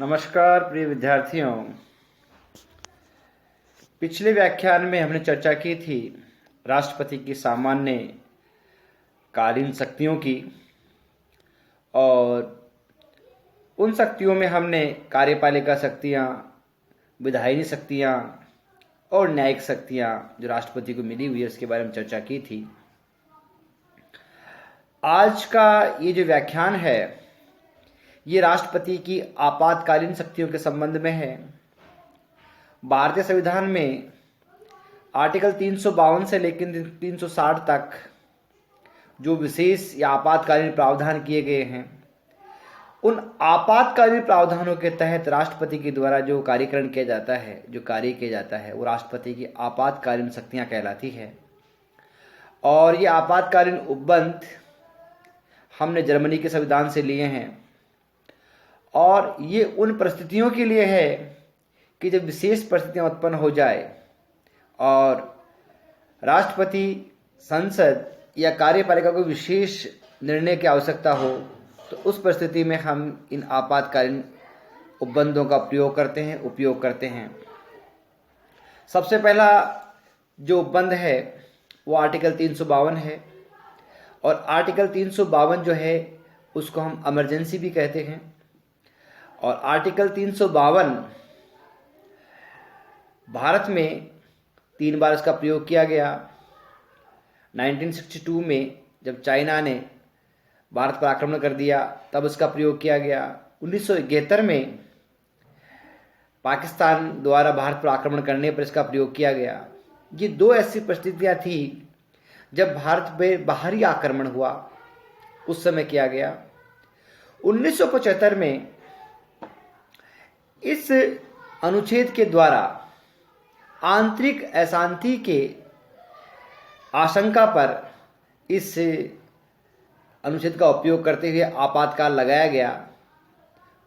नमस्कार प्रिय विद्यार्थियों। पिछले व्याख्यान में हमने चर्चा की थी राष्ट्रपति की सामान्य कालीन शक्तियों की, और उन शक्तियों में हमने कार्यपालिका शक्तियाँ, विधायिनी शक्तियाँ और न्यायिक शक्तियाँ जो राष्ट्रपति को मिली हुई है उसके बारे में चर्चा की थी। आज का ये जो व्याख्यान है ये राष्ट्रपति की आपातकालीन शक्तियों के संबंध में है। भारतीय संविधान में आर्टिकल 352 से लेकर 360 तक जो विशेष या आपातकालीन प्रावधान किए गए हैं, उन आपातकालीन प्रावधानों के तहत राष्ट्रपति के द्वारा जो कार्यकरण किया जाता है, जो कार्य किया जाता है, वो राष्ट्रपति की आपातकालीन शक्तियाँ कहलाती है। और ये आपातकालीन उपबंध हमने जर्मनी के संविधान से लिए हैं, और ये उन परिस्थितियों के लिए है कि जब विशेष परिस्थितियां उत्पन्न हो जाए और राष्ट्रपति, संसद या कार्यपालिका को विशेष निर्णय की आवश्यकता हो, तो उस परिस्थिति में हम इन आपातकालीन उपबंधों का उपयोग करते हैं। सबसे पहला जो उपबंध है वो आर्टिकल 352 है, और आर्टिकल 352 जो है उसको हम इमरजेंसी भी कहते हैं। और आर्टिकल 352 भारत में 3 बार इसका प्रयोग किया गया। 1962 में जब चाइना ने भारत पर आक्रमण कर दिया तब इसका प्रयोग किया गया। 1971 में पाकिस्तान द्वारा भारत पर आक्रमण करने पर इसका प्रयोग किया गया। ये 2 ऐसी परिस्थितियां थी जब भारत पे बाहरी आक्रमण हुआ, उस समय किया गया। 1975 में इस अनुच्छेद के द्वारा आंतरिक अशांति के आशंका पर इस अनुच्छेद का उपयोग करते हुए आपातकाल लगाया गया,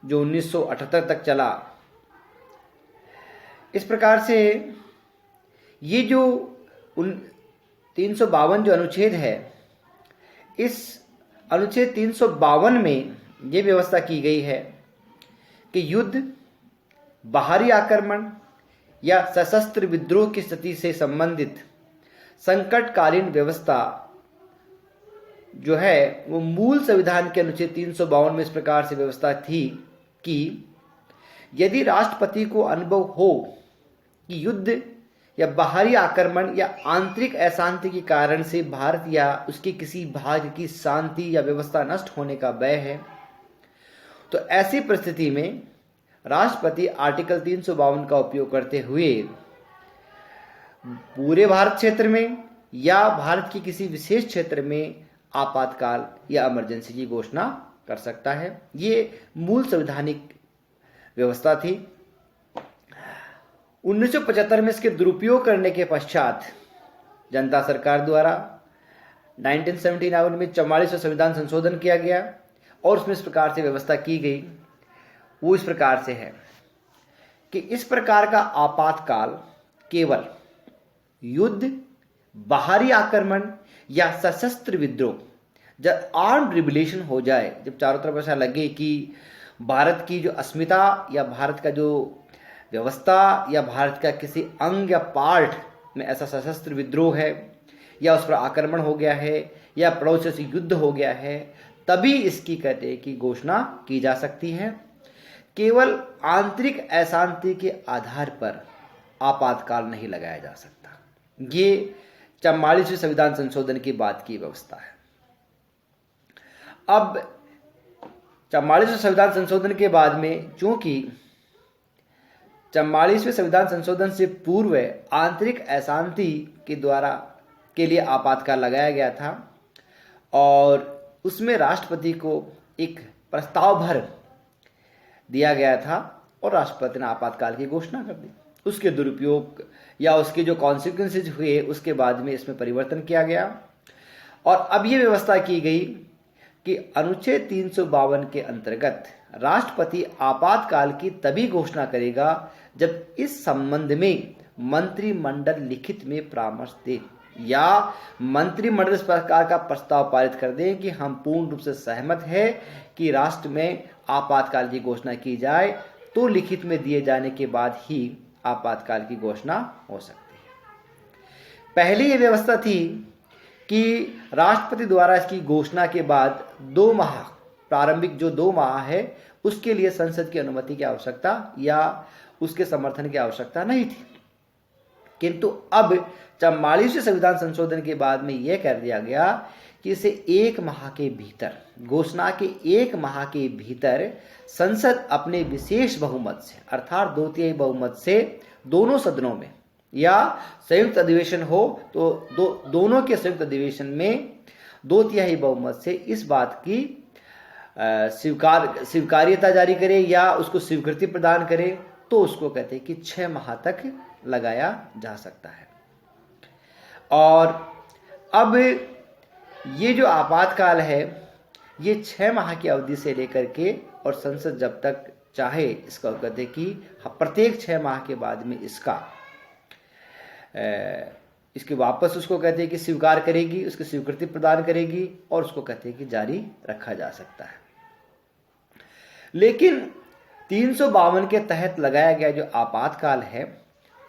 जो 1978 तक चला। इस प्रकार से ये जो 352 जो अनुच्छेद है, इस अनुच्छेद 352 में ये व्यवस्था की गई है कि युद्ध, बाहरी आक्रमण या सशस्त्र विद्रोह की स्थिति से संबंधित संकटकालीन व्यवस्था जो है वो मूल संविधान के अनुच्छेद 352 में इस प्रकार से व्यवस्था थी कि यदि राष्ट्रपति को अनुभव हो कि युद्ध या बाहरी आक्रमण या आंतरिक अशांति के कारण से भारत या उसके किसी भाग की शांति या व्यवस्था नष्ट होने का भय है, तो ऐसी परिस्थिति में राष्ट्रपति आर्टिकल 352 का उपयोग करते हुए पूरे भारत क्षेत्र में या भारत के किसी विशेष क्षेत्र में आपातकाल या इमरजेंसी की घोषणा कर सकता है। ये मूल संवैधानिक व्यवस्था थी। 1975 में इसके दुरुपयोग करने के पश्चात जनता सरकार द्वारा 1979 में 44वां संविधान संशोधन किया गया, और उसमें इस प्रकार से व्यवस्था की गई। वो इस प्रकार से है कि इस प्रकार का आपातकाल केवल युद्ध, बाहरी आक्रमण या सशस्त्र विद्रोह, जब आर्म्ड रिबेलियन हो जाए, जब चारों तरफ ऐसा लगे कि भारत की जो अस्मिता या भारत का जो व्यवस्था या भारत का किसी अंग या पार्ट में ऐसा सशस्त्र विद्रोह है या उस पर आक्रमण हो गया है या पड़ोसियों से युद्ध हो गया है, तभी इसकी कहते की घोषणा की जा सकती है। केवल आंतरिक अशांति के आधार पर आपातकाल नहीं लगाया जा सकता। ये 44वें संविधान संशोधन की बात की व्यवस्था है। अब 44वें संविधान संशोधन के बाद में, चूंकि 44वें संविधान संशोधन से पूर्व आंतरिक अशांति के लिए आपातकाल लगाया गया था, और उसमें राष्ट्रपति को एक प्रस्ताव भर दिया गया था और राष्ट्रपति ने आपातकाल की घोषणा कर दी। उसके दुरुपयोग या उसके जो कॉन्सिक्वेंसेज हुए उसके बाद में इसमें परिवर्तन किया गया, और अब ये व्यवस्था की गई कि अनुच्छेद 352 के अंतर्गत राष्ट्रपति आपातकाल की तभी घोषणा करेगा जब इस संबंध में मंत्रिमंडल लिखित में परामर्श दे या मंत्रिमंडल इस प्रकार का प्रस्ताव पारित कर दे कि हम पूर्ण रूप से सहमत है कि राष्ट्र में आपातकाल की घोषणा की जाए, तो लिखित में दिए जाने के बाद ही आपातकाल की घोषणा हो सकती है। पहले ये व्यवस्था थी कि राष्ट्रपति द्वारा इसकी घोषणा के बाद 2 माह, प्रारंभिक जो 2 माह है, उसके लिए संसद की अनुमति की आवश्यकता या उसके समर्थन की आवश्यकता नहीं थी। किंतु अब 44वें संविधान संशोधन के बाद में यह कर दिया गया कि इसे 1 माह के भीतर, घोषणा के 1 माह के भीतर संसद अपने विशेष बहुमत से, अर्थात 2/3 बहुमत से दोनों सदनों में, या संयुक्त अधिवेशन हो तो दोनों के संयुक्त अधिवेशन में 2/3 बहुमत से इस बात की स्वीकार्यता जारी करे या उसको स्वीकृति प्रदान करे, तो उसको कहते हैं कि 6 माह तक लगाया जा सकता है। और अब ये जो आपातकाल है, ये 6 माह की अवधि से लेकर के और संसद जब तक चाहे इसका कहते हैं कि प्रत्येक 6 माह के बाद में इसके वापस उसको कहते हैं कि स्वीकार करेगी, उसकी स्वीकृति प्रदान करेगी और उसको कहते हैं कि जारी रखा जा सकता है। लेकिन 352 के तहत लगाया गया जो आपातकाल है,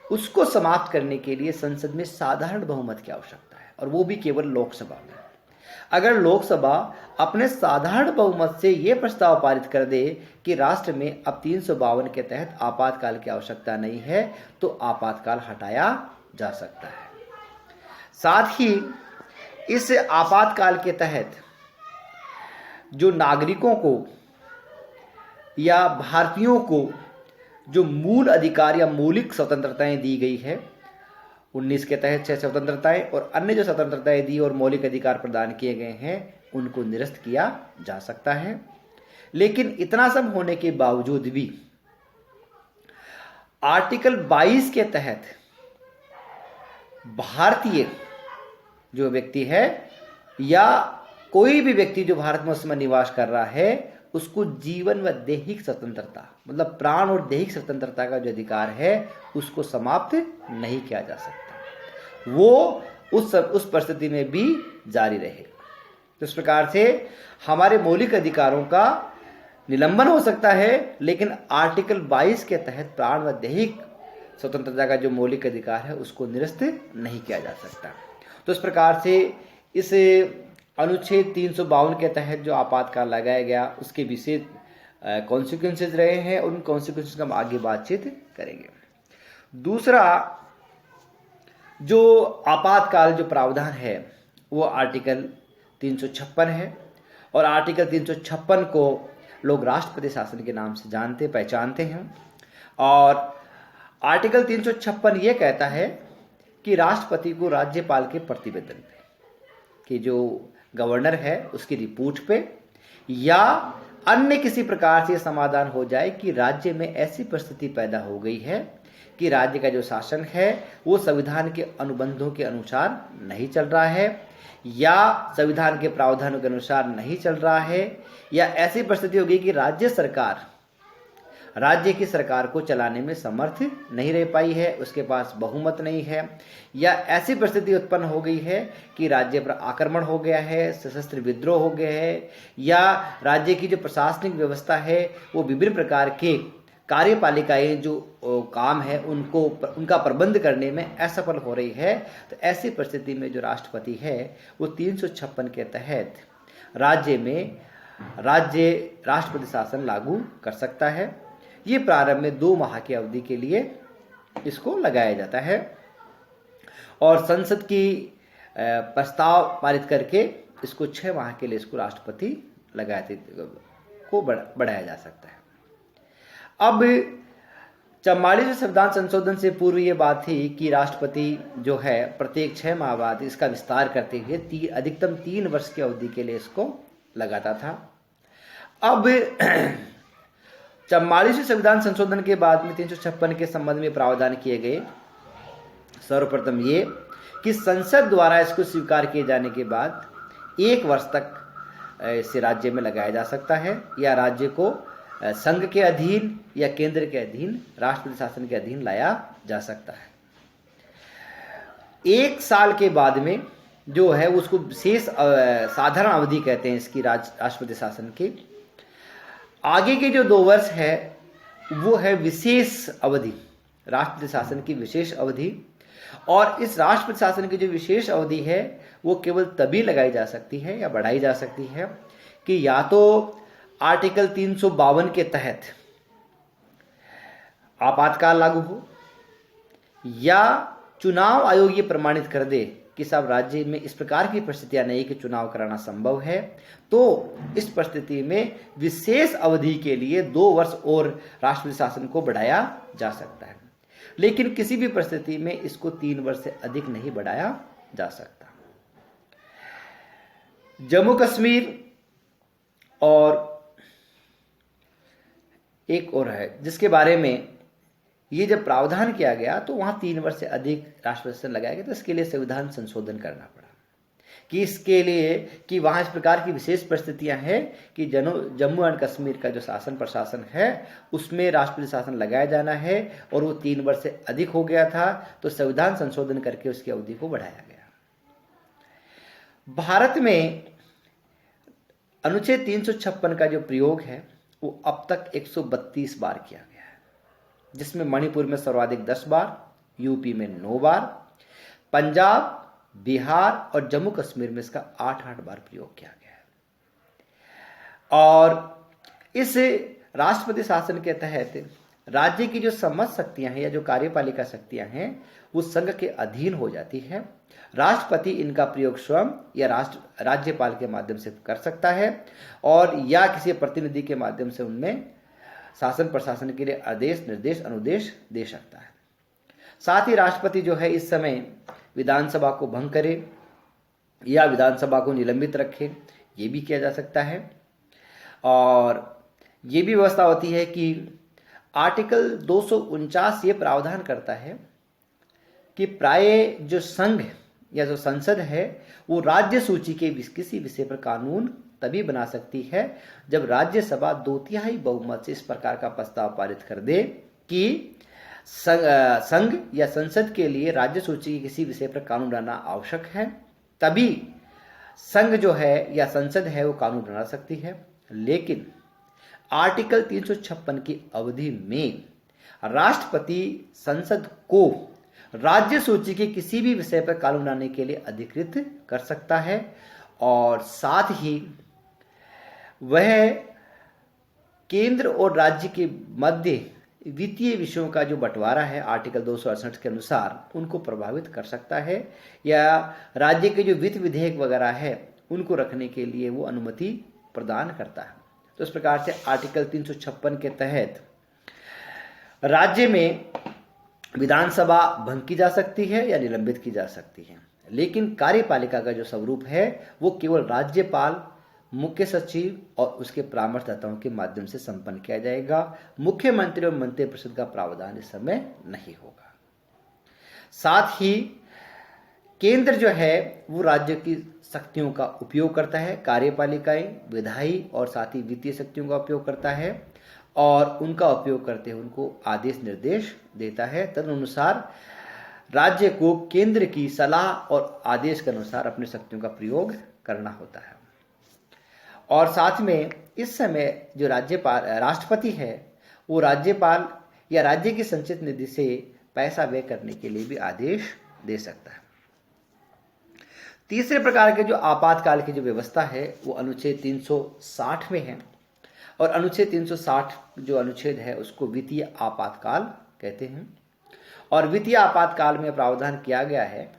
उसको समाप्त करने के लिए संसद में साधारण बहुमत की आवश्यकता है, और वो भी केवल लोकसभा में। अगर लोकसभा अपने साधारण बहुमत से ये प्रस्ताव पारित कर दे कि राष्ट्र में अब 352 के तहत आपातकाल की आवश्यकता नहीं है, तो आपातकाल हटाया जा सकता है। साथ ही इस आपातकाल के तहत जो नागरिकों को या भारतीयों को जो मूल अधिकार या मौलिक स्वतंत्रताएं दी गई है, 19 के तहत 6 स्वतंत्रताएं और अन्य जो स्वतंत्रताएं दी और मौलिक अधिकार प्रदान किए गए हैं, उनको निरस्त किया जा सकता है। लेकिन इतना सब होने के बावजूद भी आर्टिकल 22 के तहत भारतीय जो व्यक्ति है या कोई भी व्यक्ति जो भारत में उस समय निवास कर रहा है, उसको जीवन व दैहिक स्वतंत्रता, मतलब प्राण और दैहिक स्वतंत्रता का जो अधिकार है, उसको समाप्त नहीं किया जा सकता। वो उस परिस्थिति में भी जारी रहे। तो इस प्रकार से हमारे मौलिक अधिकारों का निलंबन हो सकता है, लेकिन आर्टिकल 22 के तहत प्राण व दैहिक स्वतंत्रता का जो मौलिक अधिकार है, उसको निरस्त नहीं किया जा सकता। तो इस प्रकार से इस अनुच्छेद 352 के तहत जो आपातकाल लगाया गया, उसके विशेष कॉन्सिक्वेंसेज रहे हैं, उन कॉन्सिक्वेंसेज का हम आगे बातचीत करेंगे। दूसरा जो आपातकाल जो प्रावधान है, वो आर्टिकल 356 है, और आर्टिकल 356 को लोग राष्ट्रपति शासन के नाम से जानते पहचानते हैं। और आर्टिकल 356 ये कहता है कि राष्ट्रपति को राज्यपाल के प्रतिवेदन पे, कि जो गवर्नर है उसकी रिपोर्ट पे या अन्य किसी प्रकार से समाधान हो जाए कि राज्य में ऐसी परिस्थिति पैदा हो गई है कि राज्य का जो शासन है वो संविधान के अनुबंधों के अनुसार नहीं चल रहा है, या संविधान के प्रावधानों के अनुसार नहीं चल रहा है, या ऐसी परिस्थिति हो गई कि राज्य की सरकार को चलाने में समर्थ नहीं रह पाई है, उसके पास बहुमत नहीं है, या ऐसी परिस्थिति उत्पन्न हो गई है कि राज्य पर आक्रमण हो गया है, सशस्त्र विद्रोह हो गया है, या राज्य की जो प्रशासनिक व्यवस्था है वो विभिन्न प्रकार के कार्यपालिकाएं जो काम है उनका प्रबंध करने में असफल हो रही है। तो ऐसी परिस्थिति में जो राष्ट्रपति है वो 356 के तहत राज्य राष्ट्रपति शासन लागू कर सकता है। ये प्रारंभ में 2 माह की अवधि के लिए इसको लगाया जाता है, और संसद की प्रस्ताव पारित करके इसको 6 माह के लिए इसको राष्ट्रपति को बढ़ाया जा सकता है। अब 44वें संविधान संशोधन से पूर्व ये बात थी कि राष्ट्रपति जो है प्रत्येक 6 माह बाद इसका विस्तार करते हुए अधिकतम 3 वर्ष की अवधि के लिए इसको लगाता था। अब 44वें संविधान संशोधन के बाद में 356 के संबंध में प्रावधान किए गए। सर्वप्रथम ये कि संसद द्वारा इसको स्वीकार किए जाने के बाद 1 वर्ष तक इसे राज्य में लगाया जा सकता है, या राज्य को संघ के अधीन या केंद्र के अधीन, राष्ट्रपति शासन के अधीन लाया जा सकता है। 1 साल के बाद में जो है उसको विशेष साधारण अवधि कहते हैं इसकी राष्ट्रपति शासन की। आगे के जो 2 वर्ष है वो है विशेष अवधि, राष्ट्रपति शासन की विशेष अवधि। और इस राष्ट्रपति शासन की जो विशेष अवधि है वो केवल तभी लगाई जा सकती है या बढ़ाई जा सकती है कि या तो आर्टिकल 352 के तहत आपातकाल लागू हो, या चुनाव आयोग ये प्रमाणित कर दे कि सब राज्य में इस प्रकार की परिस्थितियां नहीं कि चुनाव कराना संभव है, तो इस परिस्थिति में विशेष अवधि के लिए 2 वर्ष और राष्ट्रपति शासन को बढ़ाया जा सकता है। लेकिन किसी भी परिस्थिति में इसको 3 वर्ष से अधिक नहीं बढ़ाया जा सकता। जम्मू कश्मीर और एक और है जिसके बारे में ये जब प्रावधान किया गया तो वहां 3 वर्ष से अधिक राष्ट्रपति शासन लगाया गया, तो इसके लिए संविधान संशोधन करना पड़ा कि इसके लिए कि वहां इस प्रकार की विशेष परिस्थितियां हैं कि जम्मू एंड कश्मीर का जो शासन प्रशासन है उसमें राष्ट्रपति शासन लगाया जाना है और वो 3 वर्ष से अधिक हो गया था, तो संविधान संशोधन करके उसकी अवधि को बढ़ाया गया। भारत में अनुच्छेद 356 का जो प्रयोग है वो अब तक 132 बार किया गया है, जिसमें मणिपुर में सर्वाधिक 10 बार, यूपी में 9 बार, पंजाब, बिहार और जम्मू कश्मीर में इसका 8-8 बार प्रयोग किया गया है। और इस राष्ट्रपति शासन के तहत राज्य की जो समस्त शक्तियां हैं या जो कार्यपालिका शक्तियां हैं वो संघ के अधीन हो जाती है। राष्ट्रपति इनका प्रयोग स्वयं या राज्यपाल के माध्यम से कर सकता है और या किसी प्रतिनिधि के माध्यम से उनमें शासन प्रशासन के लिए आदेश, निर्देश, अनुदेश दे सकता है। साथ ही राष्ट्रपति जो है इस समय विधानसभा को भंग करे या विधानसभा को निलंबित रखे, ये भी किया जा सकता है। और ये भी व्यवस्था होती है कि आर्टिकल 249 ये प्रावधान करता है कि प्राय जो संघ या जो संसद है वो राज्य सूची के किसी विषय पर कानून तभी बना सकती है जब राज्यसभा 2/3 बहुमत से इस प्रकार का प्रस्ताव पारित कर दे कि संघ या संसद के लिए राज्य सूची के किसी विषय पर कानून बनाना आवश्यक है, तभी संघ जो है या संसद है वो कानून बना सकती है। लेकिन आर्टिकल 356 की अवधि में राष्ट्रपति संसद को राज्य सूची के किसी भी विषय पर कानून बनाने के लिए अधिकृत कर सकता है और साथ ही वह केंद्र और राज्य के मध्य वित्तीय विषयों का जो बंटवारा है आर्टिकल 268 के अनुसार उनको प्रभावित कर सकता है या राज्य के जो वित्त विधेयक वगैरह है उनको रखने के लिए वो अनुमति प्रदान करता है। तो इस प्रकार से आर्टिकल 356 के तहत राज्य में विधानसभा भंग की जा सकती है या निलंबित की जा सकती है, लेकिन कार्यपालिका का जो स्वरूप है वो केवल राज्यपाल, मुख्य सचिव और उसके परामर्शदाताओं के माध्यम से संपन्न किया जाएगा। मुख्यमंत्री और मंत्रिपरिषद का प्रावधान इस समय नहीं होगा। साथ ही केंद्र जो है वो राज्य की शक्तियों का उपयोग करता है, कार्यपालिकाएं, विधायी और साथ ही वित्तीय शक्तियों का उपयोग करता है और उनका उपयोग करते हुए उनको आदेश निर्देश देता है। तदनुसार राज्य को केंद्र की सलाह और आदेश के अनुसार अपनी शक्तियों का प्रयोग करना होता है। और साथ में इस समय जो राष्ट्रपति है वो राज्यपाल या राज्य की संचित निधि से पैसा व्यय करने के लिए भी आदेश दे सकता है। तीसरे प्रकार के जो आपातकाल की जो व्यवस्था है वो अनुच्छेद 360 में है और अनुच्छेद 360 जो अनुच्छेद है उसको वित्तीय आपातकाल कहते हैं। और वित्तीय आपातकाल में प्रावधान किया गया है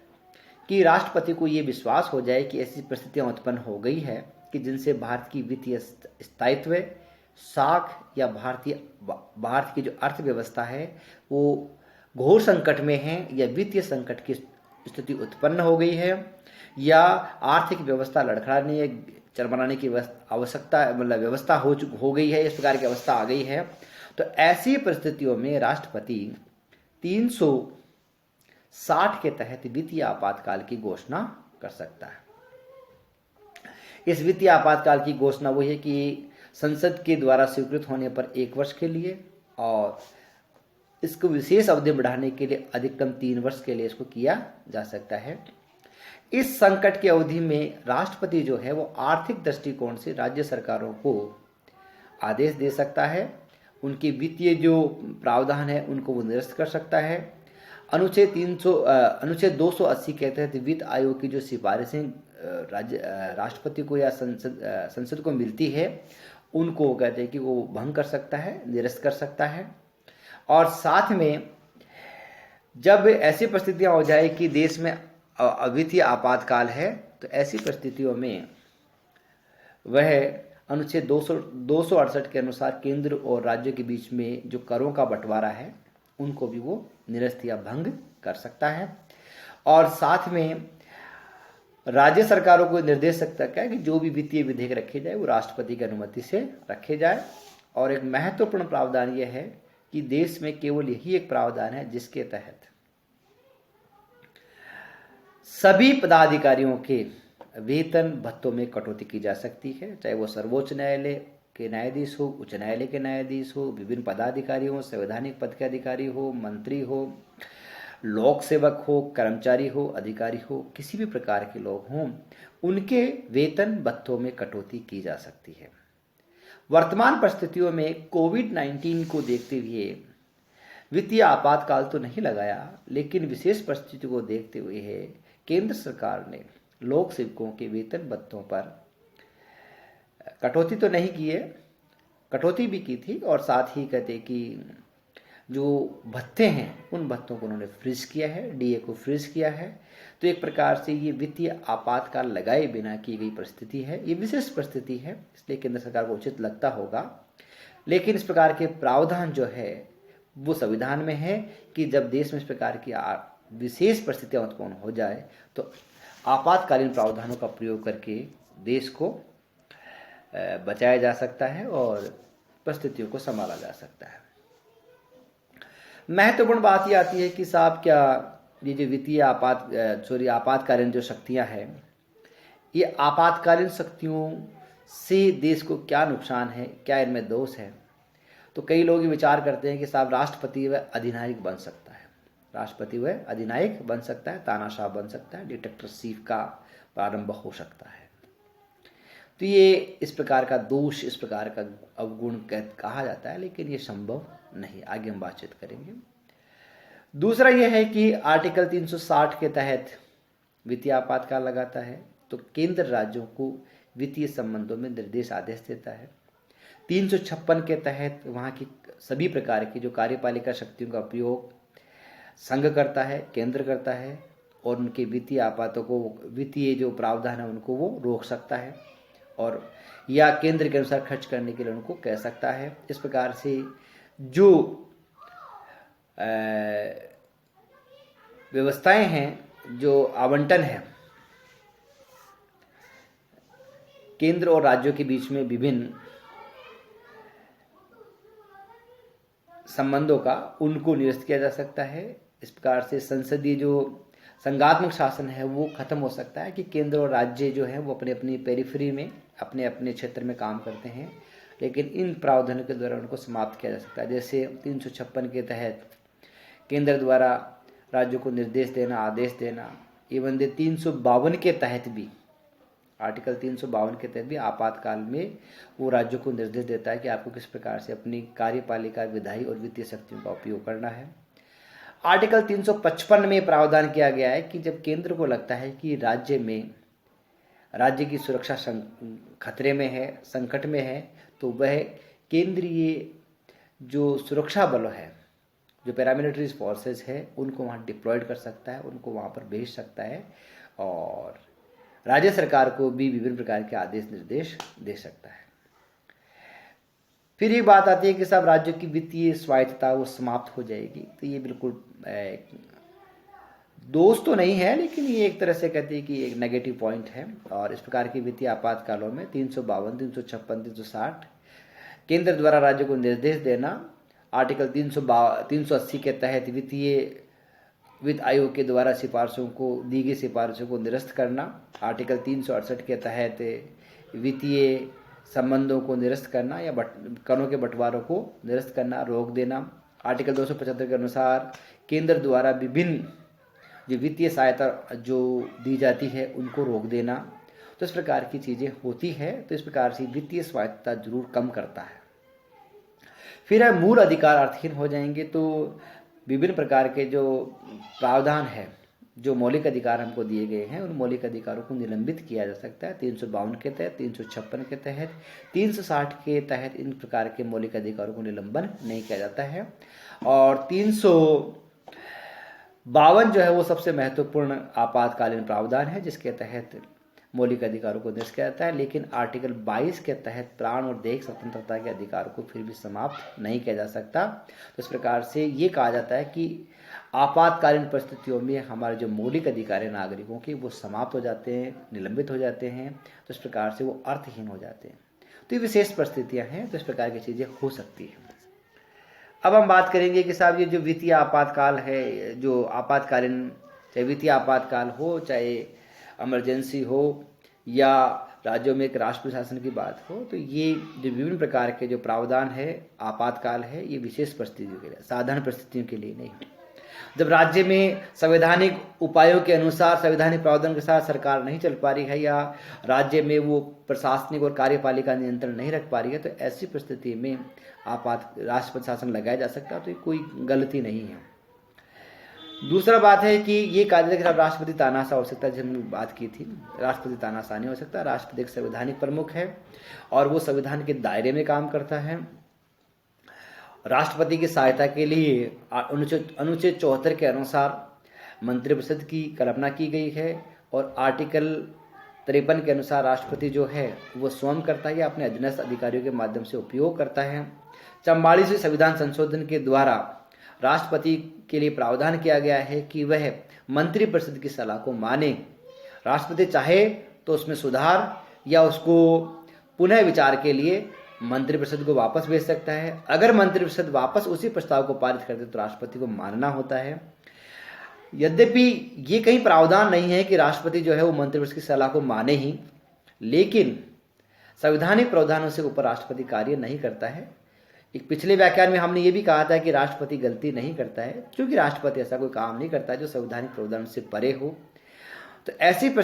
कि राष्ट्रपति को ये विश्वास हो जाए कि ऐसी परिस्थितियां उत्पन्न हो गई है कि जिनसे भारत की वित्तीय स्थायित्व, साख या भारत की जो अर्थव्यवस्था है वो घोर संकट में है या वित्तीय संकट की स्थिति उत्पन्न हो गई है या आर्थिक व्यवस्था लड़खड़ाने चरमराने की आवश्यकता मतलब व्यवस्था हो गई है, इस प्रकार की अवस्था आ गई है। तो ऐसी परिस्थितियों में राष्ट्रपति 360 के तहत वित्तीय आपातकाल की घोषणा कर सकता है। इस वित्तीय आपातकाल की घोषणा वही है कि संसद के द्वारा स्वीकृत होने पर 1 वर्ष के लिए और इसको विशेष अवधि बढ़ाने के लिए अधिकतम 3 वर्ष के लिए इसको किया जा सकता है। इस संकट की अवधि में राष्ट्रपति जो है वो आर्थिक दृष्टिकोण से राज्य सरकारों को आदेश दे सकता है, उनके वित्तीय जो प्रावधान है उनको वो निरस्त कर सकता है। अनुच्छेद 280 के तहत वित्त आयोग की जो सिफारिशें राष्ट्रपति को या संसद को मिलती है उनको कहते हैं कि वो भंग कर सकता है, निरस्त कर सकता है। और साथ में जब ऐसी परिस्थितियां हो जाए कि देश में वित्तीय आपातकाल है तो ऐसी परिस्थितियों में वह अनुच्छेद 268 के अनुसार केंद्र और राज्य के बीच में जो करों का बंटवारा है उनको भी वो निरस्त या भंग कर सकता है। और साथ में राज्य सरकारों को निर्देश सकता है कि जो भी वित्तीय विधेयक रखे जाए वो राष्ट्रपति की अनुमति से रखे जाए। और एक महत्वपूर्ण प्रावधान यह है कि देश में केवल यही एक प्रावधान है जिसके तहत सभी पदाधिकारियों के वेतन भत्तों में कटौती की जा सकती है, चाहे वो सर्वोच्च न्यायालय के न्यायाधीश हो, उच्च न्यायालय के न्यायाधीश हो, विभिन्न पदाधिकारी हो, संवैधानिक पद के अधिकारी हो, मंत्री हो, लोक सेवक हो, कर्मचारी हो, अधिकारी हो, किसी भी प्रकार के लोग हों, उनके वेतन भत्तों में कटौती की जा सकती है। वर्तमान परिस्थितियों में कोविड-19 को देखते हुए वित्तीय आपातकाल तो नहीं लगाया, लेकिन विशेष परिस्थिति को देखते हुए केंद्र सरकार ने लोक सेवकों के वेतन भत्तों पर कटौती तो नहीं की है, कटौती भी की थी। और साथ ही कहते कि जो भत्ते हैं उन भत्तों को उन्होंने फ्रीज किया है, डीए को फ्रीज किया है। तो एक प्रकार से ये वित्तीय आपातकाल लगाए बिना की गई परिस्थिति है, ये विशेष परिस्थिति है, इसलिए केंद्र सरकार को उचित लगता होगा। लेकिन इस प्रकार के प्रावधान जो है वो संविधान में है कि जब देश में इस प्रकार की विशेष परिस्थितियां उत्पन्न हो जाए तो आपातकालीन प्रावधानों का प्रयोग करके देश को बचाया जा सकता है और परिस्थितियों को संभाला जा सकता है। महत्वपूर्ण बात यह आती है कि साहब क्या ये जो वित्तीय आपातकालीन जो शक्तियां हैं, ये आपातकालीन शक्तियों से देश को क्या नुकसान है, क्या इनमें दोष है। तो कई लोग ये विचार करते हैं कि साहब राष्ट्रपति वह अधिनायक बन सकता है, राष्ट्रपति वह अधिनायक बन सकता है, तानाशाह बन सकता है, डिक्टेटरशिप का प्रारंभ हो सकता है। तो ये इस प्रकार का दोष, इस प्रकार का अवगुण कहा जाता है, लेकिन ये संभव नहीं। आगे हम बातचीत करेंगे। दूसरा यह है कि आर्टिकल 360 के तहत वित्तीय आपातकाल लगाता है तो केंद्र राज्यों को वित्तीय संबंधों में निर्देश आदेश देता है। 356 के तहत वहाँ की सभी प्रकार की जो कार्यपालिका शक्तियों का उपयोग संघ करता है, केंद्र करता है, और उनके वित्तीय आपातों को, वित्तीय जो प्रावधान है उनको वो रोक सकता है और या केंद्र के अनुसार खर्च करने के लिए उनको कह सकता है। इस प्रकार से जो व्यवस्थाएं हैं, जो आवंटन है केंद्र और राज्यों के बीच में विभिन्न संबंधों का, उनको निरस्त किया जा सकता है। इस प्रकार से संसदीय जो संघात्मक शासन है वो खत्म हो सकता है कि केंद्र और राज्य जो है वो अपने अपनी पेरिफेरी में, अपने अपने क्षेत्र में काम करते हैं, लेकिन इन प्रावधानों के द्वारा उनको समाप्त किया जा सकता है। जैसे 356 के तहत केंद्र द्वारा राज्यों को निर्देश देना, आदेश देना। इवन 352 के तहत भी, आर्टिकल 352 के तहत भी आपातकाल में वो राज्यों को निर्देश देता है कि आपको किस प्रकार से अपनी कार्यपालिका, विधायी और वित्तीय शक्तियों का उपयोग करना है। आर्टिकल 355 में प्रावधान किया गया है कि जब केंद्र को लगता है कि राज्य की सुरक्षा खतरे में है, संकट में है, तो वह केंद्रीय जो सुरक्षा बल है, जो पैरामिलिट्री फोर्सेस है, उनको वहाँ डिप्लॉयड कर सकता है, उनको वहाँ पर भेज सकता है और राज्य सरकार को भी विभिन्न प्रकार के आदेश निर्देश दे सकता है। फिर ये बात आती है कि साहब राज्यों की वित्तीय स्वायत्तता वो समाप्त हो जाएगी। तो ये बिल्कुल दोष तो नहीं है, लेकिन ये एक तरह से कहते हैं कि एक नेगेटिव पॉइंट है। और इस प्रकार की वित्तीय आपातकालों में 352, 356, 360 केंद्र द्वारा राज्यों को निर्देश देना, आर्टिकल 380 के तहत वित्त आयोग के द्वारा सिफारिशों को, दी गई सिफारिशों को निरस्त करना, आर्टिकल 368 के तहत वित्तीय संबंधों को निरस्त करना या करों के बंटवारों को निरस्त करना, रोक देना। आर्टिकल 275 के अनुसार केंद्र द्वारा विभिन्न जो वित्तीय सहायता जो दी जाती है उनको रोक देना। तो इस प्रकार की चीज़ें होती है। तो इस प्रकार से वित्तीय स्वायत्तता जरूर कम करता है। फिर है मूल अधिकार अर्थहीन हो जाएंगे। तो विभिन्न प्रकार के जो प्रावधान है, जो मौलिक अधिकार हमको दिए गए हैं, उन मौलिक अधिकारों को निलंबित किया जा सकता है 352 के तहत, 356 के तहत, 360 के तहत इन प्रकार के मौलिक अधिकारों को निलंबन नहीं किया जाता है। और 352 जो है वो सबसे महत्वपूर्ण आपातकालीन प्रावधान है, जिसके तहत मौलिक अधिकारों को निरस्त किया जाता है। लेकिन आर्टिकल 22 के तहत प्राण और देह स्वतंत्रता के अधिकार को फिर भी समाप्त नहीं किया जा सकता। तो इस प्रकार से ये कहा जाता है कि आपातकालीन परिस्थितियों में हमारे जो मौलिक अधिकार है नागरिकों के, वो समाप्त हो जाते हैं, निलंबित हो जाते हैं। तो इस प्रकार से वो अर्थहीन हो जाते हैं। तो ये विशेष परिस्थितियां हैं, तो इस प्रकार की चीज़ें हो सकती हैं। अब हम बात करेंगे कि साहब ये जो वित्तीय आपातकाल है, जो आपातकालीन, चाहे वित्तीय आपातकाल हो, चाहे इमरजेंसी हो, या राज्यों में एक राष्ट्र प्रशासन की बात हो, तो ये जो विभिन्न प्रकार के जो प्रावधान है, आपातकाल है, ये विशेष परिस्थितियों के लिए, साधारण परिस्थितियों के लिए नहीं। जब राज्य में संवैधानिक उपायों के अनुसार संवैधानिक प्रावधान के साथ सरकार नहीं चल पा रही है, या राज्य में वो प्रशासनिक और कार्यपालिका नियंत्रण नहीं रख पा रही है, तो ऐसी परिस्थिति में राष्ट्रपति शासन लगाया जा सकता है। तो ये कोई गलती नहीं है। दूसरा बात है कि ये कहा जाता है कि राष्ट्रपति तानाशाह हो सकता है, जिस हमने बात की थी, राष्ट्रपति तानाशाह नहीं हो सकता। राष्ट्रपति एक संवैधानिक प्रमुख है और वो संविधान के दायरे में काम करता है। राष्ट्रपति की सहायता के लिए अनुच्छेद 74 के अनुसार मंत्रिपरिषद की कल्पना की गई है, और आर्टिकल 53 के अनुसार राष्ट्रपति जो है वो स्वयं करता है या अपने अधीनस्थ अधिकारियों के माध्यम से उपयोग करता है। 44वें संविधान संशोधन के द्वारा राष्ट्रपति के लिए प्रावधान किया गया है कि वह मंत्रिपरिषद की सलाह को माने। राष्ट्रपति चाहे तो उसमें सुधार या उसको पुनः विचार के लिए मंत्रिपरिषद को वापस भेज सकता है। अगर मंत्रिपरिषद वापस उसी प्रस्ताव को पारित कर दे तो राष्ट्रपति को मानना होता है। यद्यपि ये कहीं प्रावधान नहीं है कि राष्ट्रपति जो है वो मंत्रिपरिषद की सलाह को माने ही, लेकिन संवैधानिक प्रावधानों से ऊपर राष्ट्रपति कार्य नहीं करता है। एक पिछले व्याख्यान में हमने ये भी कहा था कि राष्ट्रपति गलती नहीं करता है, क्योंकि राष्ट्रपति ऐसा कोई काम नहीं करता है जो संवैधानिक प्रावधान से परे हो। तो ऐसी परिस्थिति